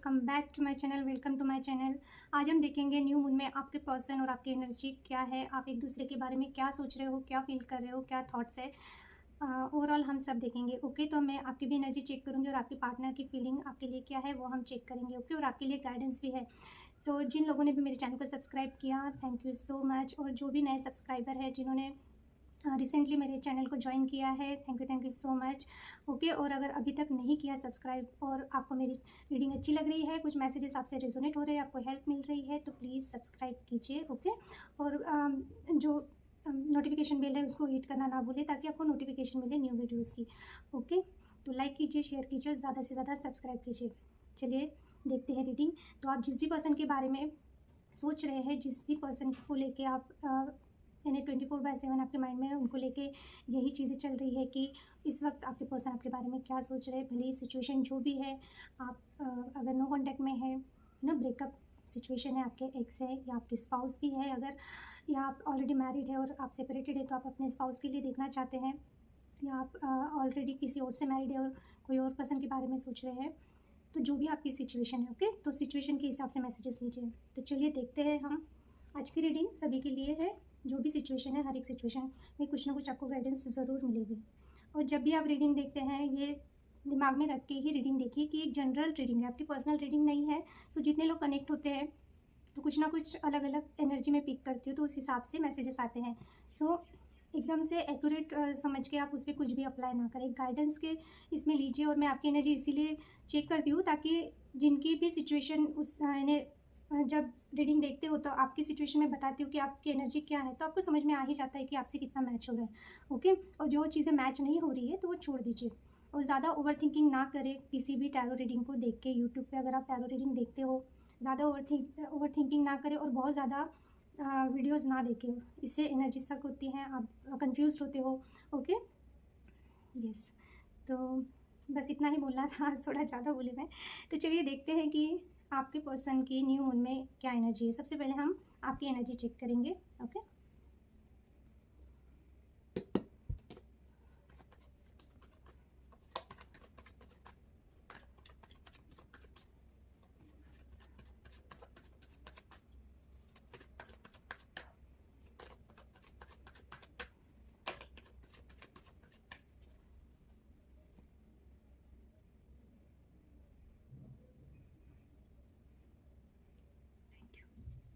Welcome back to my channel, welcome to my channel. आज हम देखेंगे न्यू मून में आपके पर्सन और आपकी एनर्जी क्या है, आप एक दूसरे के बारे में क्या सोच रहे हो, क्या फील कर रहे हो, क्या थॉट्स है। ओवरऑल हम सब देखेंगे। ओके, तो मैं आपकी भी एनर्जी चेक करूँगी और आपकी पार्टनर की फीलिंग आपके लिए क्या है वो हम चेक करेंगे। ओके, और आपके लिए गाइडेंस भी है। सो जिन लोगों ने भी मेरे चैनल को सब्सक्राइब किया, थैंक यू सो मच। और जो भी नए सब्सक्राइबर है जिन्होंने रिसेंटली मेरे चैनल को ज्वाइन किया है, thank you so much. Okay, और अगर अभी तक नहीं किया सब्सक्राइब और आपको मेरी रीडिंग अच्छी लग रही है, कुछ मैसेजेस आपसे रेजोनेट हो रहे हैं, आपको हेल्प मिल रही है, तो प्लीज़ सब्सक्राइब कीजिए। ओके, और जो नोटिफिकेशन बेल है उसको हिट करना ना भूलें ताकि आपको नोटिफिकेशन मिले न्यू वीडियोज़ की। ओके, तो लाइक कीजिए, शेयर कीजिए, ज़्यादा से ज़्यादा सब्सक्राइब कीजिए। चलिए देखते हैं रीडिंग। तो आप जिस भी पर्सन के बारे में सोच रहे हैं, जिस भी पर्सन को लेके आप यानी 24/7 आपके माइंड में उनको लेके यही चीज़ें चल रही है कि इस वक्त आपके पर्सन आपके बारे में क्या सोच रहे हैं। भले ही सिचुएशन जो भी है, आप अगर नो कांटेक्ट में है, ब्रेकअप सिचुएशन है, आपके एक्स है या आपके स्पाउस भी है, अगर या आप ऑलरेडी मैरिड है और आप सेपरेटेड है तो आप अपने स्पाउस के लिए देखना चाहते हैं, या आप ऑलरेडी किसी और से मैरिड है और कोई और पर्सन के बारे में सोच रहे हैं, तो जो भी आपकी सिचुएशन है। ओके, तो सिचुएशन के हिसाब से मैसेजेस लीजिए। तो चलिए देखते हैं हम। आज की रीडिंग सभी के लिए है। जो भी सिचुएशन है, हर एक सिचुएशन में कुछ ना कुछ आपको गाइडेंस ज़रूर मिलेगी। और जब भी आप रीडिंग देखते हैं, ये दिमाग में रख के ही रीडिंग देखिए कि एक जनरल रीडिंग है, आपकी पर्सनल रीडिंग नहीं है। सो जितने लोग कनेक्ट होते हैं तो कुछ ना कुछ अलग अलग एनर्जी में पिक करती हूँ, तो उस हिसाब से मैसेजेस आते हैं। सो एकदम से एक्यूरेट समझ के आप उस पर कुछ भी अप्लाई ना करें, गाइडेंस के इसमें लीजिए। और मैं आपकी एनर्जी इसीलिए चेक करती हूँ ताकि जिनकी भी सिचुएशन उस जब रीडिंग देखते हो तो आपकी सिचुएशन में बताती हूँ कि आपकी एनर्जी क्या है, तो आपको समझ में आ ही जाता है कि आपसे कितना मैच हो रहा है। ओके, और जो चीज़ें मैच नहीं हो रही है तो वो छोड़ दीजिए और ज़्यादा ओवर थिंकिंग ना करें किसी भी टैरो रीडिंग को देख के। यूट्यूब पे अगर आप टैरो रीडिंग देखते हो, ज़्यादा ओवर थिंकिंग ना करें और बहुत ज़्यादा वीडियोस ना देखें, इससे एनर्जी सक होती हैं, आप कंफ्यूज होते हो। ओके, यस, तो बस इतना ही बोलना था, आज थोड़ा ज़्यादा बोली मैं। तो चलिए देखते हैं कि आपके पर्सन की न्यू मून में क्या एनर्जी है। सबसे पहले हम आपकी एनर्जी चेक करेंगे। ओके,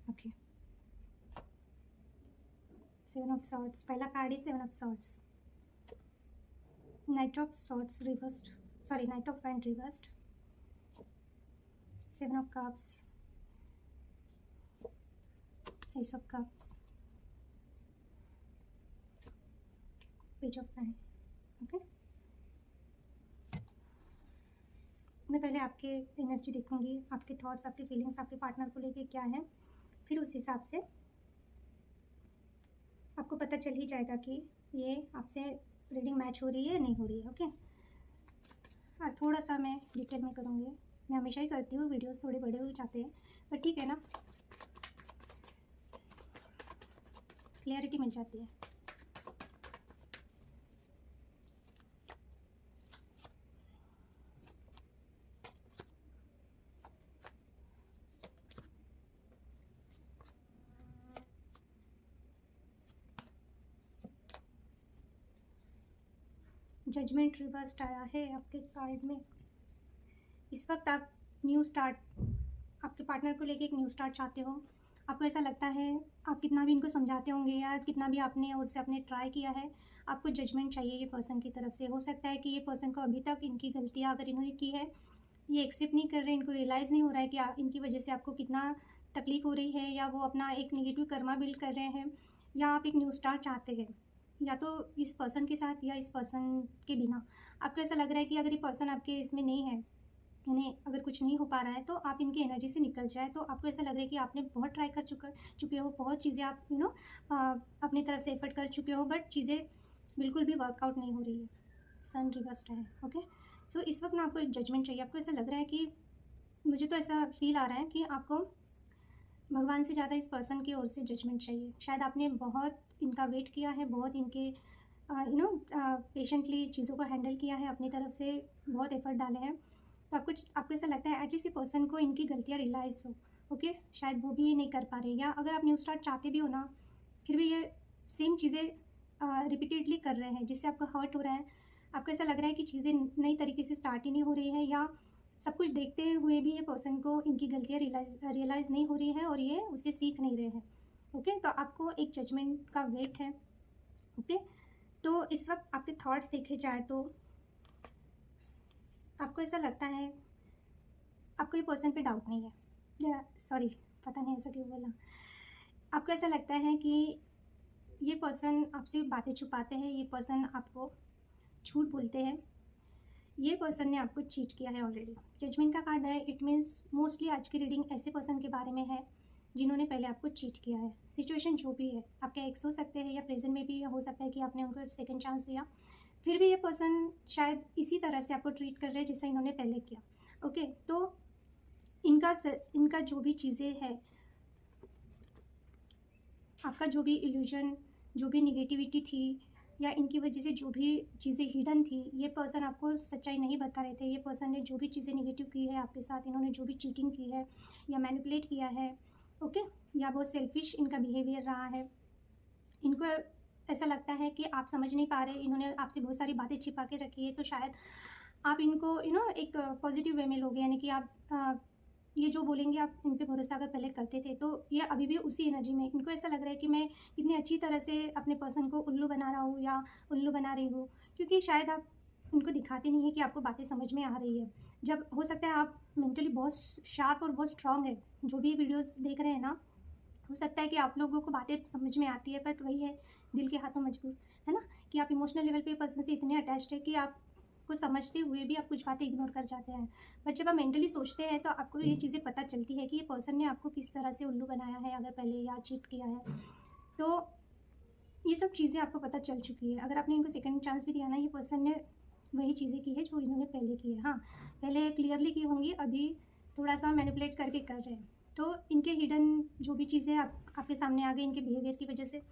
ओके, 7 ऑफ सॉर्ड्स पहला कार्ड है। 7 of swords, knight of swords reversed, sorry knight of pent reversed, 7 of cups, ace of cups, page of pent. Okay, मैं पहले आपके एनर्जी देखूंगी, आपके थॉट्स, आपकी फीलिंग्स आपके पार्टनर को लेके क्या है, फिर उस हिसाब से आपको पता चल ही जाएगा कि ये आपसे रीडिंग मैच हो रही है या नहीं हो रही है। ओके, आज थोड़ा सा मैं डिटेल में करूँगी, मैं हमेशा ही करती हूँ, वीडियोस थोड़े बड़े हो जाते हैं पर ठीक है ना, क्लियरिटी मिल जाती है। जजमेंट रिवर्स्ड आया है आपके कार्ड में। इस वक्त आप न्यू स्टार्ट, आपके पार्टनर को लेके एक न्यू स्टार्ट चाहते हो। आपको ऐसा लगता है, आप कितना भी इनको समझाते होंगे या कितना भी आपने और से आपने ट्राई किया है, आपको जजमेंट चाहिए ये पर्सन की तरफ से। हो सकता है कि ये पर्सन को अभी तक इनकी गलतियाँ अगर इन्होंने की है, ये एक्सेप्ट नहीं कर रहे, इनको रियलाइज़ नहीं हो रहा है कि इनकी वजह से आपको कितना तकलीफ़ हो रही है, या वो अपना एक नेगेटिव कर्मा बिल्ड कर रहे हैं, या आप एक न्यू स्टार्ट चाहते हैं, या तो इस पर्सन के साथ या इस पर्सन के बिना। आपको ऐसा लग रहा है कि अगर ये पर्सन आपके इसमें नहीं है, यानी अगर कुछ नहीं हो पा रहा है, तो आप इनकी एनर्जी से निकल जाए। तो आपको ऐसा लग रहा है कि आपने बहुत ट्राई कर चुके हो, बहुत चीज़ें आप अपनी तरफ से एफर्ट कर चुके हो, बट चीज़ें बिल्कुल भी वर्कआउट नहीं हो रही है। सन रिवर्स्ड है। ओके, सो इस वक्त ना आपको एक जजमेंट चाहिए। आपको ऐसा लग रहा है कि, मुझे तो ऐसा फील आ रहा है कि आपको भगवान से ज़्यादा इस पर्सन की ओर से जजमेंट चाहिए। शायद आपने बहुत इनका वेट किया है, बहुत इनके पेशेंटली चीज़ों को हैंडल किया है, अपनी तरफ से बहुत एफर्ट डाले हैं, तो आपको ऐसा लगता है एटलीस्ट ये पर्सन को इनकी गलतियाँ रियलाइज़ हो, ओके, शायद वो भी ये नहीं कर पा रहे, या अगर आप न्यू स्टार्ट चाहते भी हो ना, फिर भी ये सेम चीज़ें रिपीटेडली कर रहे हैं, जिससे आपको हर्ट हो रहा है। आपको ऐसा लग रहा है कि चीज़ें नई तरीके से स्टार्ट ही नहीं हो रही है, या सब कुछ देखते हुए भी ये पर्सन को इनकी गलतियाँ रियलाइज़ नहीं हो रही है और ये उसे सीख नहीं रहे हैं। ओके, तो आपको एक जजमेंट का वेट है। ओके, तो इस वक्त आपके थॉट्स देखे जाए तो आपको ऐसा लगता है, आपको ये पर्सन पे डाउट नहीं है, सॉरी, पता नहीं ऐसा क्यों बोला। आपको ऐसा लगता है कि ये पर्सन आपसे बातें छुपाते हैं, ये पर्सन आपको झूठ बोलते हैं, ये पर्सन ने आपको चीट किया है ऑलरेडी। जजमेंट का कार्ड है, इट मीन्स मोस्टली आज की रीडिंग ऐसे पर्सन के बारे में है जिन्होंने पहले आपको चीट किया है। सिचुएशन जो भी है, आपके एक्स हो सकते हैं या प्रेजेंट में भी हो सकता है कि आपने उनको सेकंड चांस दिया, फिर भी ये पर्सन शायद इसी तरह से आपको ट्रीट कर रहे हैं जैसे इन्होंने पहले किया। ओके, तो इनका जो भी चीज़ें हैं, आपका जो भी इल्यूजन, जो भी निगेटिविटी थी, या इनकी वजह से जो भी चीज़ें हिडन थी, ये पर्सन आपको सच्चाई नहीं बता रहे थे। ये पर्सन ने जो भी चीज़ें निगेटिव की है आपके साथ, इन्होंने जो भी चीटिंग की है या मैनिपुलेट किया है, ओके, या बहुत सेल्फिश इनका बिहेवियर रहा है। इनको ऐसा लगता है कि आप समझ नहीं पा रहे, इन्होंने आपसे बहुत सारी बातें छिपा के रखी है, तो शायद आप इनको एक पॉजिटिव वे में लोगे, यानी कि आप ये जो बोलेंगे आप इन पे भरोसा अगर पहले करते थे, तो ये अभी भी उसी एनर्जी में, इनको ऐसा लग रहा है कि मैं कितनी अच्छी तरह से अपने पर्सन को उल्लू बना रहा हूँ या उल्लू बना रही हूँ, क्योंकि शायद आप उनको दिखाते नहीं है कि आपको बातें समझ में आ रही है। जब हो सकता है आप मेंटली बहुत शार्प और बहुत स्ट्रांग है, जो भी वीडियोस देख रहे हैं ना, हो सकता है कि आप लोगों को बातें समझ में आती है, पर वही है, दिल के हाथों मजबूर, है ना, कि आप इमोशनल लेवल पे पर्सन से इतने अटैच्ड है कि आपको समझते हुए भी आप कुछ बातें इग्नोर कर जाते हैं। बट जब आप मेंटली सोचते हैं तो आपको ये चीज़ें पता चलती है कि ये पर्सन ने आपको किस तरह से उल्लू बनाया है अगर पहले, या चीट किया है। तो ये सब चीज़ें आपको पता चल चुकी है। अगर आपने इनको सेकंड चांस भी दिया ना, ये पर्सन ने वही चीज़ें की है जो इन्होंने पहले की है। हाँ, पहले क्लियरली की होंगी, अभी थोड़ा सा मैनिपुलेट करके कर रहे हैं। तो इनके हिडन जो भी चीज़ें आपके सामने आ गई इनके बिहेवियर की वजह से,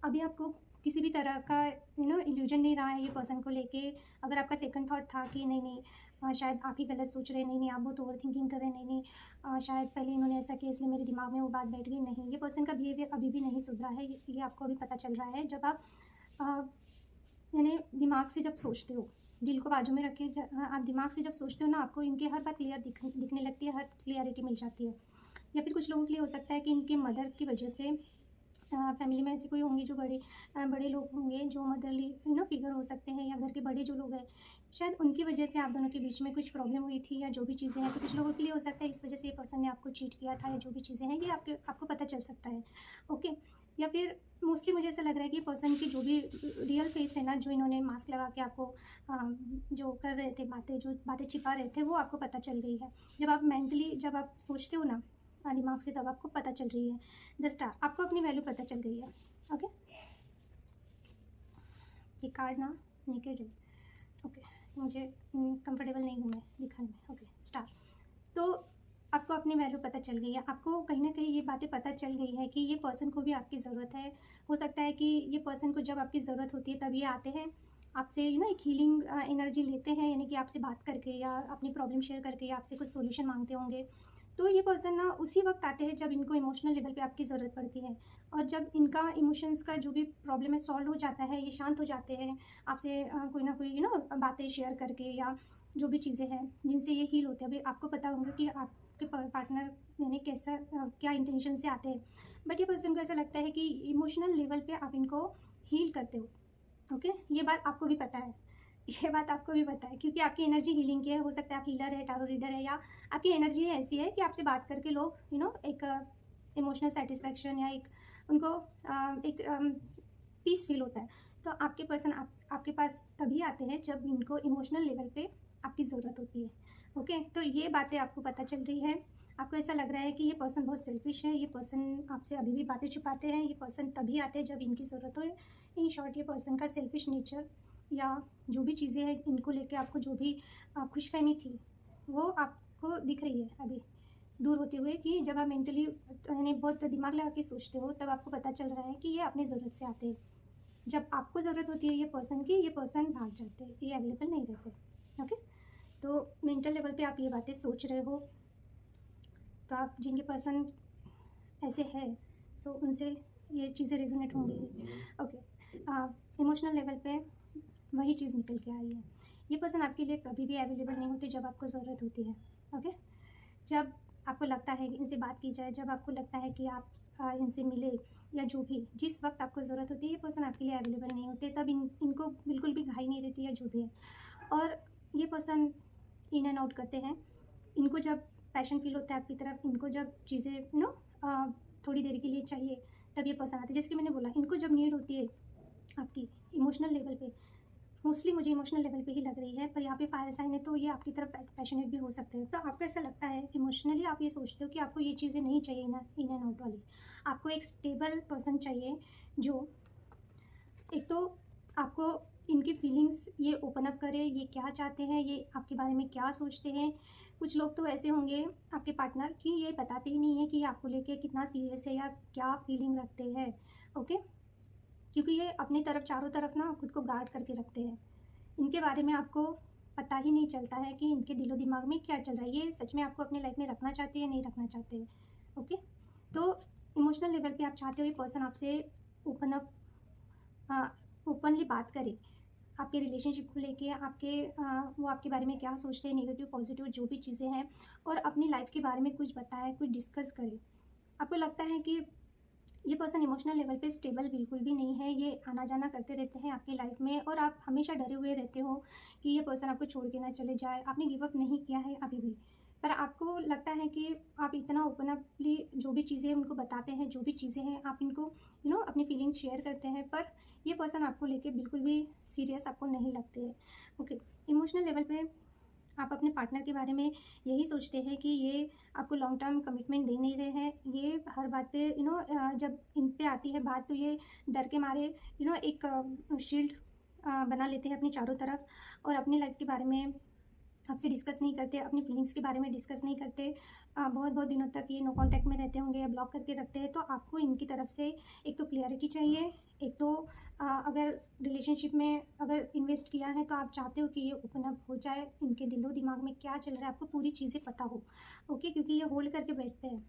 अभी आपको किसी भी तरह का इल्यूजन नहीं रहा है ये पर्सन को लेके। अगर आपका सेकंड थॉट था कि नहीं नहीं, शायद आप ही गलत सोच रहे हैं, नहीं नहीं आप बहुत ओवर थिंकिंग कर रहे हैं, नहीं नहीं शायद पहले इन्होंने ऐसा किया इसलिए मेरे दिमाग में वो बात बैठ गई, नहीं, ये पर्सन का बिहेवियर अभी भी नहीं सुधरा है, ये आपको अभी पता चल रहा है। जब आप यानी दिमाग से जब सोचते हो, दिल को बाजू में रखे, आप दिमाग से जब सोचते हो ना, आपको इनके हर बात क्लियर दिखने लगती है, हर क्लियरिटी मिल जाती है। या फिर कुछ लोगों के लिए हो सकता है कि इनके मदर की वजह से फैमिली में ऐसे कोई होंगे जो बड़े लोग होंगे जो मदरली फिगर हो सकते हैं, या घर के बड़े जो लोग हैं, शायद उनकी वजह से आप दोनों के बीच में कुछ प्रॉब्लम हुई थी, या जो भी चीज़ें हैं। तो कुछ लोगों के लिए हो सकता है इस वजह से ये पर्सन ने आपको चीट किया था, या जो भी चीज़ें हैं ये आपको पता चल सकता है। ओके, या फिर मोस्टली मुझे ऐसा लग रहा है कि पर्सन की जो भी रियल फेस है ना, जो इन्होंने मास्क लगा के आपको जो कर रहे थे बातें, जो बातें छिपा रहे थे, वो आपको पता चल गई है। जब आप मेंटली जब आप सोचते हो ना दिमाग से, तब आपको पता चल रही है। द स्टार, आपको अपनी वैल्यू पता चल गई है। ओके, ये कार्ड ना नेकेड है। ओके, तो मुझे कंफर्टेबल नहीं हूँ मैं दिखाने में। ओके, स्टार, तो आपको अपनी वैल्यू पता चल गई है। आपको कहीं ना कहीं ये बातें पता चल गई है कि ये पर्सन को भी आपकी ज़रूरत है। हो सकता है कि ये पर्सन को जब आपकी ज़रूरत होती है तब ये आते हैं आपसे, एक हीलिंग एनर्जी लेते हैं, यानी कि आपसे बात करके या अपनी प्रॉब्लम शेयर करके या आपसे कुछ सोल्यूशन मांगते होंगे। तो ये पर्सन ना उसी वक्त आते हैं जब इनको इमोशनल लेवल पे आपकी ज़रूरत पड़ती है, और जब इनका इमोशंस का जो भी प्रॉब्लम है सॉल्व हो जाता है, ये शांत हो जाते हैं आपसे कोई ना कोई बातें शेयर करके, या जो भी चीज़ें हैं जिनसे ये हील होते हैं। अभी आपको पता होगा कि आपके पार्टनर यानी कैसा क्या इंटेंशन से आते हैं, बट ये पर्सन को ऐसा लगता है कि इमोशनल लेवल पे आप इनको हील करते हो। ओके, ये बात आपको भी पता है, ये बात आपको भी पता है, क्योंकि आपकी एनर्जी हीलिंग की है। हो सकता है आप हीलर है, टारो रीडर है, या आपकी एनर्जी ऐसी है कि आपसे बात करके लोग एक इमोशनल सेटिस्फैक्शन, या एक उनको एक पीस फील होता है। तो आपके पर्सन आपके पास तभी आते हैं जब इनको इमोशनल लेवल पे आपकी ज़रूरत होती है। ओके, तो ये बातें आपको पता चल रही है। आपको ऐसा लग रहा है कि ये पर्सन बहुत सेल्फिश है, ये पर्सन आपसे अभी भी बातें छुपाते हैं, ये पर्सन तभी आते हैं जब इनकी ज़रूरत हो। इन शॉर्ट, ये पर्सन का सेल्फिश नेचर या जो भी चीज़ें हैं इनको लेके आपको जो भी खुशफहमी थी, वो आपको दिख रही है अभी दूर होते हुए, कि जब आप मेंटली यानी बहुत दिमाग लगा के सोचते हो तब आपको पता चल रहा है कि ये अपनी ज़रूरत से आते हैं। जब आपको ज़रूरत होती है ये पर्सन की, ये पर्सन भाग जाते हैं, ये अवेलेबल नहीं रहते। ओके, तो मेंटल लेवल पे आप ये बातें सोच रहे हो, तो आप जिनके पर्सन ऐसे है सो उनसे ये चीज़ें रेजोनेट होंगी। ओके, इमोशनल लेवल पे वही चीज़ निकल के आई है। ये पर्सन आपके लिए कभी भी अवेलेबल नहीं होते जब आपको ज़रूरत होती है। ओके, जब आपको लगता है कि इनसे बात की जाए, जब आपको लगता है कि आप इनसे मिले, या जो भी जिस वक्त आपको ज़रूरत होती है, ये पर्सन आपके लिए अवेलेबल नहीं होते, तब इनको बिल्कुल भी घाई नहीं रहती, या जो भी है। और ये पर्सन इन एंड आउट करते हैं। इनको जब पैशन फील होता है आपकी तरफ, इनको जब चीज़ें थोड़ी देर के लिए चाहिए, तब ये पर्सन आते हैं। जैसे कि मैंने बोला, इनको जब नीड होती है आपकी इमोशनल लेवल पे, मोस्टली मुझे इमोशनल लेवल पे ही लग रही है, पर यहाँ पे फायर साइन है तो ये आपकी तरफ पैशनेट भी हो सकते हैं। तो आपको ऐसा लगता है इमोशनली, आप ये सोचते हो कि आपको ये चीज़ें नहीं चाहिए ना, इन एंड आउट वाली। आपको एक स्टेबल पर्सन चाहिए, जो एक तो आपको इनकी फीलिंग्स ये ओपन अप करे, ये क्या चाहते हैं, ये आपके बारे में क्या सोचते हैं। कुछ लोग तो ऐसे होंगे आपके पार्टनर कि ये बताते ही नहीं है कि ये आपको लेके कितना सीरियस है या क्या फीलिंग रखते हैं। ओके, क्योंकि ये अपनी तरफ चारों तरफ ना खुद को गार्ड करके रखते हैं। इनके बारे में आपको पता ही नहीं चलता है कि इनके दिलो दिमाग में क्या चल रहा है। ये सच में आपको अपने लाइफ में रखना चाहते हैं, नहीं रखना चाहते हैं। ओके, तो इमोशनल लेवल पे आप चाहते हो ये पर्सन आपसे ओपन अप, ओपनली बात करे आपके रिलेशनशिप को लेके, वो आपके बारे में क्या सोचते हैं, नेगेटिव पॉजिटिव जो भी चीज़ें हैं, और अपनी लाइफ के बारे में कुछ बताए, कुछ डिस्कस करे। आपको लगता है कि ये पर्सन इमोशनल लेवल पे स्टेबल बिल्कुल भी नहीं है, ये आना जाना करते रहते हैं आपकी लाइफ में, और आप हमेशा डरे हुए रहते हो कि ये पर्सन आपको छोड़ के ना चले जाए। आपने गिव अप नहीं किया है अभी भी, पर आपको लगता है कि आप इतना ओपन अपली जो भी चीज़ें उनको बताते हैं, जो भी चीज़ें हैं आप इनको अपनी फीलिंग शेयर करते हैं, पर ये पर्सन आपको लेके बिल्कुल भी सीरियस आपको नहीं लगते हैं। ओके, इमोशनल लेवल पे आप अपने पार्टनर के बारे में यही सोचते हैं कि ये आपको लॉन्ग टर्म कमिटमेंट दे नहीं रहे हैं। ये हर बात पे जब इन पे आती है बात, तो ये डर के मारे एक शील्ड बना लेते हैं अपनी चारों तरफ, और अपनी लाइफ के बारे में आपसे डिस्कस नहीं करते, अपनी फीलिंग्स के बारे में डिस्कस नहीं करते। बहुत बहुत दिनों तक ये नो कांटेक्ट में रहते होंगे या ब्लॉक करके रखते हैं। तो आपको इनकी तरफ से एक तो क्लियरिटी चाहिए, एक तो अगर रिलेशनशिप में अगर इन्वेस्ट किया है तो आप चाहते हो कि ये ओपन अप हो जाए, इनके दिलो दिमाग में क्या चल रहा है आपको पूरी चीज़ें पता हो। ओके, क्योंकि ये होल्ड करके बैठते हैं।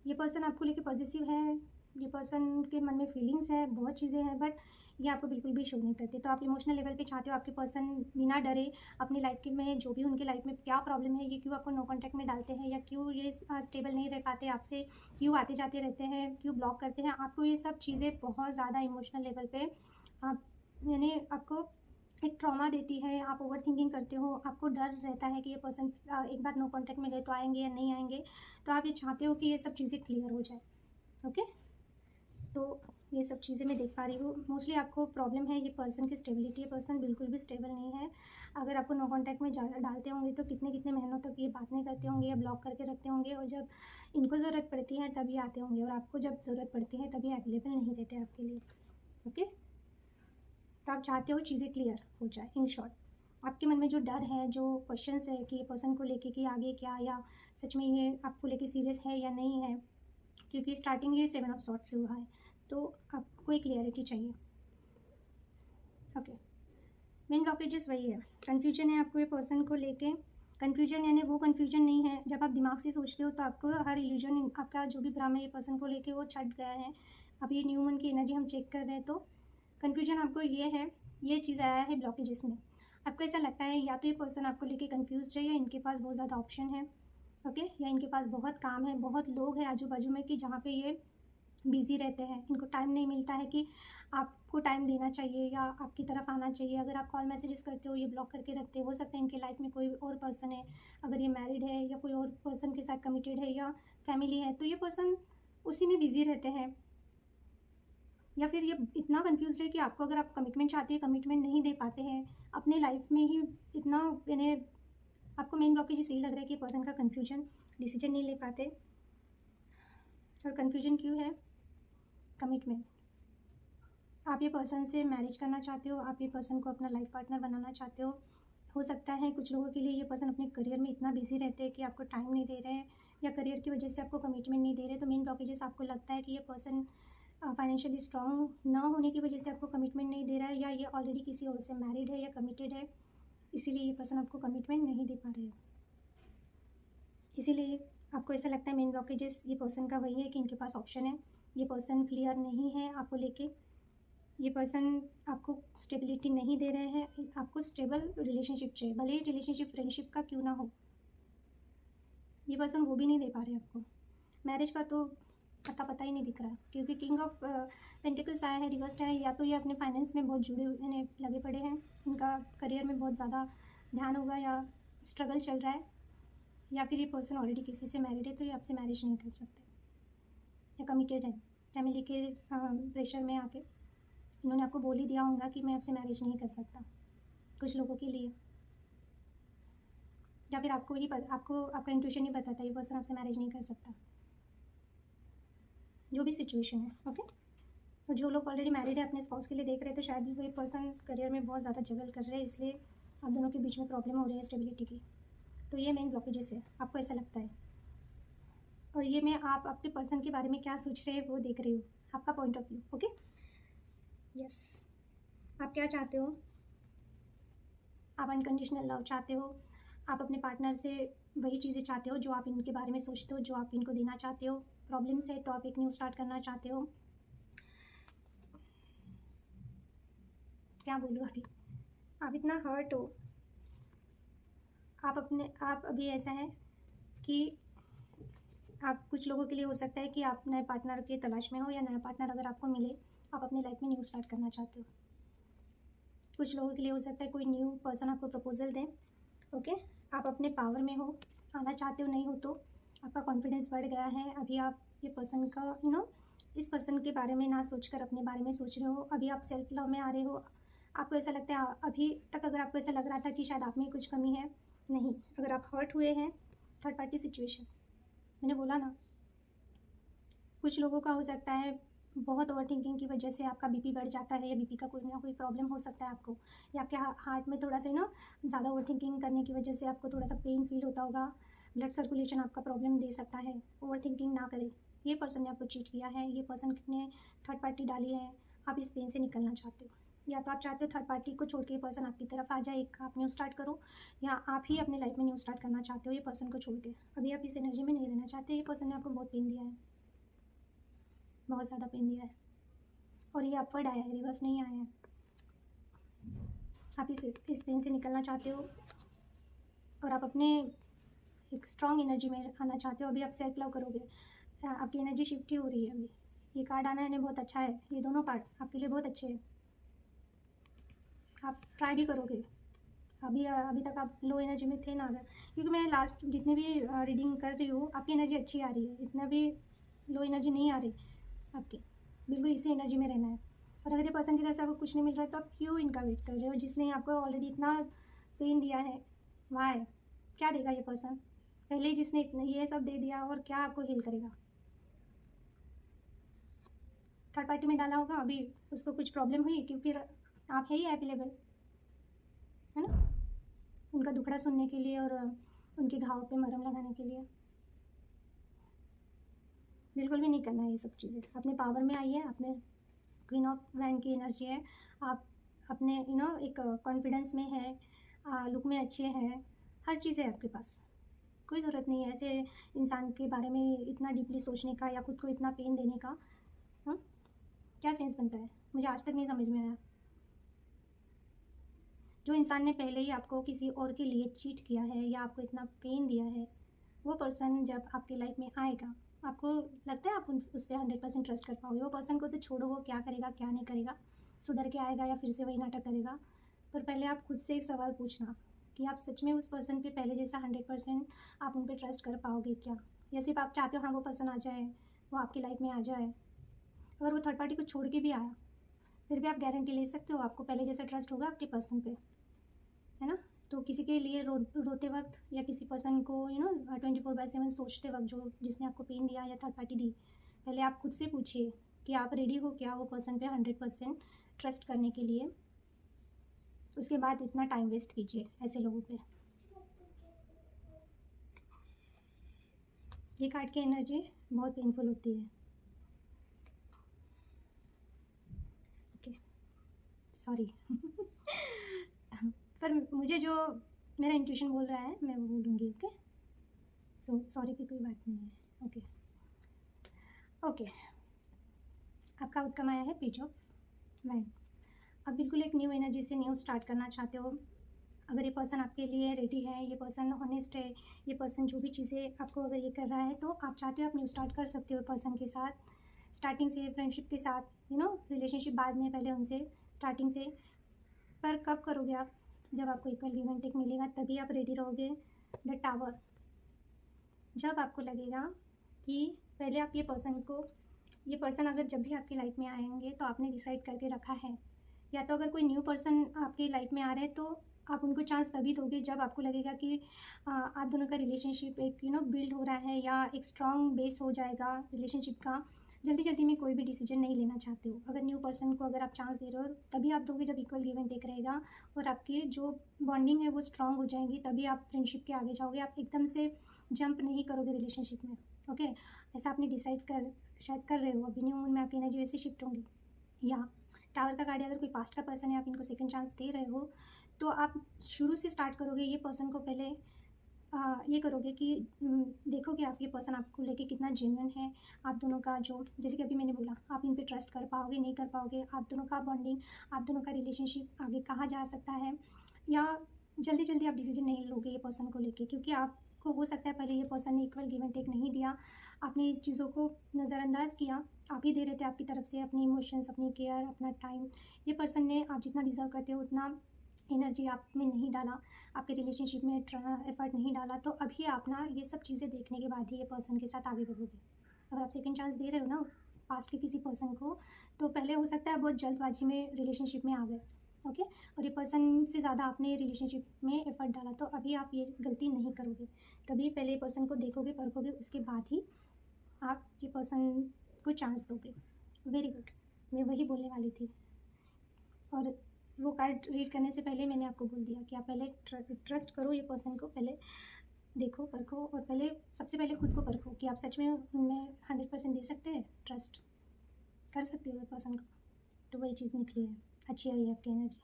ये पर्सन आपको लेके पॉजिटिव है, ये पर्सन के मन में फीलिंग्स है, बहुत चीज़ें हैं, बट ये आपको बिल्कुल भी शो नहीं करते। तो आप इमोशनल लेवल पे चाहते हो आपके पर्सन बिना डरे अपनी लाइफ के में जो भी उनके लाइफ में क्या प्रॉब्लम है, ये क्यों आपको नो कॉन्टैक्ट में डालते हैं, या क्यों ये स्टेबल नहीं रह पाते आपसे, क्यों आते जाते रहते हैं, क्यों ब्लॉक करते हैं आपको। ये सब चीज़ें बहुत ज़्यादा इमोशनल लेवल पे यानी आपको एक ट्रॉमा देती है। आप ओवर थिंकिंग करते हो, आपको डर रहता है कि ये पर्सन एक बार नो कॉन्टैक्ट में गए तो आएंगे या नहीं आएंगे। तो आप ये चाहते हो कि ये सब चीज़ें क्लियर हो जाए। ओके, तो ये सब चीज़ें मैं देख पा रही हूँ। मोस्टली आपको प्रॉब्लम है ये पर्सन की स्टेबिलिटी। पर्सन बिल्कुल भी स्टेबल नहीं है। अगर आपको नो कॉन्टैक्ट में ज़्यादा डालते होंगे तो कितने कितने महीनों तक ये बात नहीं करते होंगे या ब्लॉक करके रखते होंगे, और जब इनको ज़रूरत पड़ती है तभी आते होंगे, और आपको जब ज़रूरत पड़ती है तभी अवेलेबल नहीं रहते आपके लिए। ओके, तो आप चाहते हो चीज़ें क्लियर हो जाए। इन शॉर्ट, आपके मन में जो डर है, जो क्वेश्चंस है कि ये पर्सन को लेके कि आगे क्या, या सच में ये आपको लेके सीरियस है या नहीं है, क्योंकि स्टार्टिंग ये 7 ऑफ सॉर्ट्स से हुआ है, तो आपको एक क्लियरिटी चाहिए। ओके, मेन ब्लॉकेजेस वही है, कन्फ्यूजन है आपको ये पर्सन को लेके। कन्फ्यूजन यानी वो कन्फ्यूजन नहीं है जब आप दिमाग से सोचते हो तो आपको हर इल्यूजन, आपका जो भी भ्रम है ये पर्सन को लेके वो छट गया है। अब ये न्यू मून की एनर्जी हम चेक कर रहे हैं, तो कन्फ्यूजन आपको ये है, ये चीज़ आया है ब्लॉकेजेस में। आपको ऐसा लगता है या तो ये पर्सन आपको लेके कंफ्यूज है, या इनके पास बहुत ज़्यादा ऑप्शन है। ओके, या इनके पास बहुत काम है, बहुत लोग हैं आजू बाजू में कि जहाँ पे ये बिज़ी रहते हैं, इनको टाइम नहीं मिलता है कि आपको टाइम देना चाहिए या आपकी तरफ आना चाहिए। अगर आप कॉल मैसेजेस करते हो ये ब्लॉक करके रखते हो सकता है इनके लाइफ में कोई और पर्सन है, अगर ये मैरिड है या कोई और पर्सन के साथ कमिटेड है या फैमिली है, तो ये पर्सन उसी में बिज़ी रहते हैं। या फिर ये इतना कंफ्यूज है कि आपको अगर आप कमिटमेंट चाहते हैं, कमिटमेंट नहीं दे पाते हैं अपने लाइफ में ही, इतना यानी आपको मेन ब्लॉकेज यही लग रहा है कि पर्सन का कन्फ्यूजन, डिसीजन नहीं ले पाते। और कन्फ्यूजन क्यों है? कमिटमेंट। आप ये पर्सन से मैरिज करना चाहते हो, आप ये पर्सन को अपना लाइफ पार्टनर बनाना चाहते हो सकता है कुछ लोगों के लिए ये पर्सन अपने करियर में इतना बिजी रहते हैं कि आपको टाइम नहीं दे रहे हैं, या करियर की वजह से आपको कमिटमेंट नहीं दे रहे। तो मेन ब्लॉकेजेस आपको लगता है कि ये पर्सन फाइनेंशियली स्ट्रांग ना होने की वजह से आपको कमिटमेंट नहीं दे रहा है, या ये ऑलरेडी किसी और से मैरिड है या कमिटेड है। इसीलिए ये पर्सन आपको कमिटमेंट नहीं दे पा रहे हैं। इसीलिए आपको ऐसा लगता है मेन ब्लॉकेजेस ये पर्सन का वही है कि इनके पास ऑप्शन है, ये पर्सन क्लियर नहीं है आपको लेके, ये पर्सन आपको स्टेबिलिटी नहीं दे रहे हैं, आपको स्टेबल रिलेशनशिप चाहिए, भले ही रिलेशनशिप फ्रेंडशिप का क्यों ना हो, ये पर्सन वो भी नहीं दे पा रहे आपको। मैरिज का तो पता ही नहीं दिख रहा, क्योंकि किंग ऑफ पेंटिकल्स आया है, रिवर्स्ड है। या तो ये अपने फाइनेंस में बहुत जुड़े हुए लगे पड़े हैं, इनका करियर में बहुत ज़्यादा ध्यान होगा या स्ट्रगल चल रहा है, या फिर ये पर्सन ऑलरेडी किसी से मैरिड है तो ये आपसे मैरिज नहीं कर सकते, या कमिटेड है, फैमिली के प्रेशर में आके इन्होंने आपको बोल ही दिया होगा कि मैं आपसे मैरिज नहीं कर सकता, कुछ लोगों के लिए। या फिर आपको आपका इंट्यूशन ही बताता है ये पर्सन आपसे मैरिज नहीं कर सकता, जो भी सिचुएशन है। ओके, और जो लोग ऑलरेडी मैरिड है अपने स्पाउस के लिए देख रहे हैं तो शायद भी कोई पर्सन करियर में बहुत ज़्यादा जगल कर रहे हैं, इसलिए आप दोनों के बीच में प्रॉब्लम हो रही है स्टेबिलिटी की। तो ये मेन ब्लॉकेजेस है, आपको ऐसा लगता है। और ये मैं आप आपके पर्सन के बारे में क्या सोच रहे हैं वो देख रही हूँ, आपका point of view. Okay, yes, आप क्या चाहते हो? आप अनकंडीशनल लव चाहते हो, आप अपने पार्टनर से वही चीज़ें चाहते हो जो आप इनके बारे में सोचते हो, जो आप इनको देना चाहते हो। प्रॉब्लम्स है तो आप एक न्यू स्टार्ट करना चाहते हो। क्या बोलूँ अभी, आप इतना हर्ट हो, आप अभी ऐसा है कि आप कुछ लोगों के लिए हो सकता है कि आप नए पार्टनर के तलाश में हो, या नया पार्टनर अगर आपको मिले आप अपने लाइफ में न्यू स्टार्ट करना चाहते हो। कुछ लोगों के लिए हो सकता है कोई न्यू पर्सन आपको प्रपोजल दें। ओके, आप अपने पावर में हो, आना चाहते हो, नहीं हो तो आपका कॉन्फिडेंस बढ़ गया है। अभी आप ये पर्सन का इस पर्सन के बारे में ना सोचकर अपने बारे में सोच रहे हो। अभी आप सेल्फ लव में आ रहे हो। आपको ऐसा लगता है अभी तक अगर आपको ऐसा लग रहा था कि शायद आप में कुछ कमी है, नहीं। अगर आप हर्ट हुए हैं, थर्ड पार्टी सिचुएशन, मैंने बोला ना, कुछ लोगों का हो सकता है बहुत ओवर थिंकिंग की वजह से आपका बीपी बढ़ जाता है, या बीपी का कोई ना कोई प्रॉब्लम हो सकता है आपको, या आपके हार्ट में थोड़ा सा ज़्यादा ओवर थिंकिंग करने की वजह से आपको थोड़ा सा पेन फील होता होगा। ब्लड सर्कुलेशन आपका प्रॉब्लम दे सकता है। ओवर थिंकिंग ना करें। ये पर्सन ने आपको चीट किया है, ये पर्सन ने थर्ड पार्टी डाली है, आप इस पेन से निकलना चाहते हो। या तो आप चाहते हो थर्ड पार्टी को छोड़ के ये पर्सन आपकी तरफ आ जाए, एक आप न्यू स्टार्ट करो, या आप ही अपने लाइफ में न्यू स्टार्ट करना चाहते हो ये पर्सन को छोड़ के। अभी आप इस एनर्जी में नहीं रहना चाहते, ये पर्सन ने आपको बहुत पेन दिया है, बहुत ज़्यादा पेन दिया है, और ये अपवर्ड आया है, रिवर्स नहीं आया है। आप इस पेन से निकलना चाहते हो, और आप अपने एक स्ट्रॉन्ग एनर्जी में आना चाहते हो। अभी आप सेल्फ लव करोगे, आपकी एनर्जी शिफ्ट ही हो रही है। अभी ये कार्ड आना है बहुत अच्छा है, ये दोनों कार्ड आपके लिए बहुत अच्छे हैं। आप ट्राई भी करोगे। अभी तक आप लो एनर्जी में थे ना, अगर, क्योंकि मैं लास्ट जितनी भी रीडिंग कर रही हूँ आपकी एनर्जी अच्छी आ रही है, इतना भी लो एनर्जी नहीं आ रही आपकी, बिल्कुल इसी एनर्जी में रहना है। और अगर ये पर्सन की तरफ से आपको कुछ नहीं मिल रहा है तो आप क्यों इनका वेट कर रहे हो, जिसने आपको ऑलरेडी इतना पेन दिया है। वाह, क्या देगा ये पर्सन? पहले ही जिसने इतने ये सब दे दिया, और क्या आपको हील करेगा? थर्ड पार्टी में डाला होगा, अभी उसको कुछ प्रॉब्लम हुई, क्योंकि आप है ही अवेलेबल, है ना, उनका दुखड़ा सुनने के लिए और उनके घाव पे मरहम लगाने के लिए। बिल्कुल भी नहीं करना है ये सब चीज़ें। अपने पावर में आइए, अपने क्वीन ऑफ वैंड की एनर्जी है, आप अपने एक कॉन्फिडेंस में है, लुक में अच्छे हैं, हर चीज़ है आपके पास। कोई ज़रूरत नहीं है ऐसे इंसान के बारे में इतना डीपली सोचने का, या खुद को इतना पेन देने का। हाँ, क्या सेंस बनता है? मुझे आज तक नहीं समझ में आया। जो इंसान ने पहले ही आपको किसी और के लिए चीट किया है, या आपको इतना पेन दिया है, वो पर्सन जब आपकी लाइफ में आएगा, आपको लगता है आप उस पर 100% ट्रस्ट कर पाओगे? वो पर्सन को तो छोड़ो, वो क्या करेगा क्या नहीं करेगा, सुधर के आएगा या फिर से वही नाटक करेगा। पर पहले आप खुद से एक सवाल पूछना कि आप सच में उस पर्सन पे पहले जैसा 100% आप उन पर ट्रस्ट कर पाओगे क्या, या सिर्फ आप चाहते हो हाँ वो पर्सन आ जाए, वो आपकी लाइफ में आ जाए। अगर वो थर्ड पार्टी को छोड़ के भी आया, फिर भी आप गारंटी ले सकते हो आपको पहले जैसा ट्रस्ट होगा आपके पर्सन पे, है ना। तो किसी के लिए रोते वक्त, या किसी पर्सन को 24/7 सोचते वक्त, जिसने आपको पेन दिया या थर्ड पार्टी दी, पहले आप खुद से पूछिए कि आप रेडी हो क्या वो पर्सन पे 100% ट्रस्ट करने के लिए। उसके बाद इतना टाइम वेस्ट कीजिए ऐसे लोगों पे। ये कार्ड की एनर्जी बहुत पेनफुल होती है। ओके, सॉरी पर मुझे जो मेरा इंट्यूशन बोल रहा है मैं वो बोलूँगी। ओके, सो सॉरी की कोई बात नहीं है। ओके ओके, आपका आउटकम आया है पेज ऑफ वैंड। अब बिल्कुल एक न्यू एनर्जी से न्यू स्टार्ट करना चाहते हो। अगर ये पर्सन आपके लिए रेडी है, ये पर्सन ऑनेस्ट है, ये पर्सन जो भी चीज़ें आपको अगर ये कर रहा है, तो आप चाहते हो आप न्यू स्टार्ट कर सकते हो पर्सन के साथ। स्टार्टिंग से फ्रेंडशिप के साथ रिलेशनशिप बाद में, पहले उनसे स्टार्टिंग से। पर कब करोगे आप? जब आपको इक्वल गिव एंड टेक मिलेगा तभी आप रेडी रहोगे। द टावर, जब आपको लगेगा कि पहले आप ये पर्सन अगर जब भी आपकी लाइफ में आएंगे तो आपने डिसाइड करके रखा है, या तो अगर कोई न्यू पर्सन आपकी लाइफ में आ रहे हैं तो आप उनको चांस तभी दोगे जब आपको लगेगा कि आप दोनों का रिलेशनशिप एक बिल्ड हो रहा है, या एक स्ट्रॉन्ग बेस हो जाएगा रिलेशनशिप का। जल्दी जल्दी में कोई भी डिसीजन नहीं लेना चाहते हो। अगर न्यू पर्सन को अगर आप चांस दे रहे हो तभी आप दोगे जब इक्वल गिव एंड टेक रहेगा, और आपकी जो बॉन्डिंग है वो स्ट्रॉन्ग हो जाएंगी, तभी आप फ्रेंडशिप के आगे जाओगे। आप एकदम से जंप नहीं करोगे रिलेशनशिप में। ओके, ऐसा आपने डिसाइड शायद कर रहे हो। अभी न्यू मून में आपकी एनर्जी वैसे शिफ्ट होंगी। या टावर का कार्ड, अगर कोई पास्ट का पर्सन है, आप इनको सेकंड चांस दे रहे हो, तो आप शुरू से स्टार्ट करोगे ये पर्सन को पहले ये करोगे कि देखोगे आप ये पर्सन आपको लेके कितना जेन्युइन है। आप दोनों का जो, जैसे कि अभी मैंने बोला, आप इन पे ट्रस्ट कर पाओगे नहीं कर पाओगे, आप दोनों का बॉन्डिंग, आप दोनों का रिलेशनशिप आगे कहाँ जा सकता है। या जल्दी जल्दी आप डिसीजन नहीं लोगे ये पर्सन को लेके, क्योंकि आपको हो सकता है पहले ये पर्सन ने इक्वल गिव एंड टेक नहीं दिया, आपने चीज़ों को नज़रअंदाज किया। आप ही दे रहे थे आपकी तरफ से अपनी इमोशंस, अपनी केयर, अपना टाइम। ये पर्सन ने आप जितना डिज़र्व करते हो उतना एनर्जी आप में नहीं डाला, आपके रिलेशनशिप में एफर्ट नहीं डाला। तो अभी आप ये सब चीज़ें देखने के बाद ही ये पर्सन के साथ आगे बढ़ोगे। अगर आप सेकंड चांस दे रहे हो ना पास्ट के किसी पर्सन को, तो पहले हो सकता है बहुत जल्दबाजी में रिलेशनशिप में आ गए। ओके, और ये पर्सन से ज़्यादा आपने रिलेशनशिप में एफर्ट डाला, तो अभी आप ये गलती नहीं करोगे। तभी पहले पर्सन को देखोगे, परखोगे, उसके बाद ही आप ये पर्सन को चांस दोगे। वेरी गुड, मैं वही बोलने वाली थी। और वो कार्ड रीड करने से पहले मैंने आपको बोल दिया कि आप पहले ट्रस्ट करो ये पर्सन को, पहले देखो, परखो, और पहले सबसे पहले खुद को परखो कि आप सच में उनमें 100% दे सकते हैं, ट्रस्ट कर सकते हो ये पर्सन को। तो वही चीज़ निकली है, अच्छी आई है आपकी एनर्जी।